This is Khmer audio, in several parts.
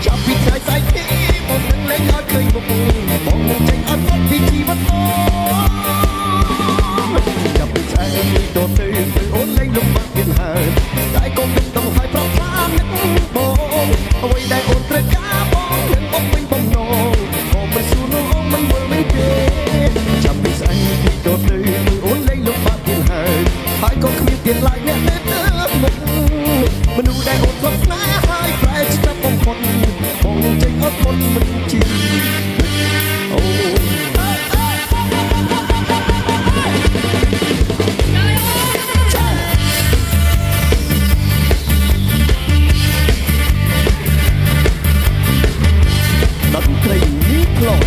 ចាប់ពីថ្ងៃស្អែកនេះបងនឹងលេងឲ្យឃើញបងបងនឹងចេញអត់ផុតពីជីវិតចាប់ពីស្អែកនេះទៅអូនលេងលំបាកទៀតហើយតែកុំមិនต้องឲ្យប្រកថានឹកបងអ្វីដែលអូនត្រូវការបងនឹងបងវិញបំណងក៏មិនសួរនោះមិនមើលមិនទេចាប់ពីស្អែកនេះទៅអូនលេងលំបាកទៀតហើយក៏គ្មានទៀតឡើយអ្នកទៅមុខមនុស្សដែលអូនធ្លាប់ស្នេហ៍ហើយប្រែស្ដាប់បំផុតបងចេញអត់មុនមិនជីអូដល់ត្រីនេះខ្លង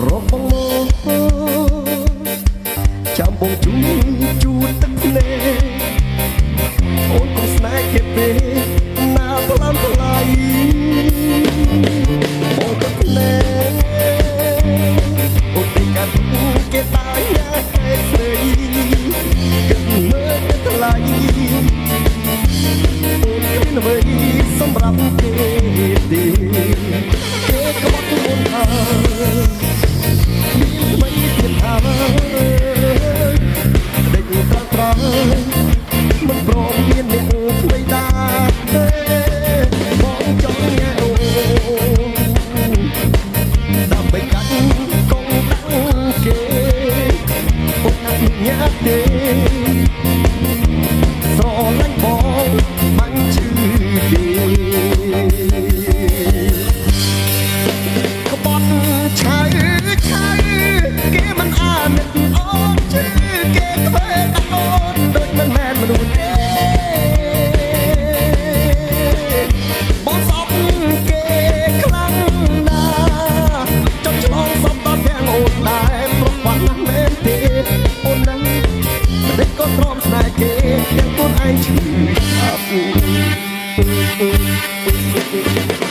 រកបងចាំបងជួទឹកភ្នែកអូនកុំស្នេហ៍គេពេកណាប្លន់ប្លាយបងទឹកភ្នែកអូនទីកាត់គេតាយណាគេស្រីគិតមើលទៅថ្លៃអូនគ្មានអ្វីសម្រាប់គេទេគេក៏មកមុនហើយមិនទៀតហើយដេកត្រង់មិនព្រមមានអ្នកថ្មីដែរបងចង់ញ៉ែអូដើម្បីកាត់កងតាំងគេអូនអត់ញ៉ាទេស្រឡាញ់បងមិនឈឺទេក្បត់ឆៅគេមិនអាណិតអូនជឿគេធ្វើតែអូនដូចមិនមែនមនុស្សទេបងសពគេខ្លាំងណាស់ចង់ឆ្លងសពដល់ទាំងអូនដែរប្រព័ន្ធណាស់មែនទេអូននឹងតែក៏ព្រមស្នេហ៍គេទាំងខ្លួនឯងឈឺអាប់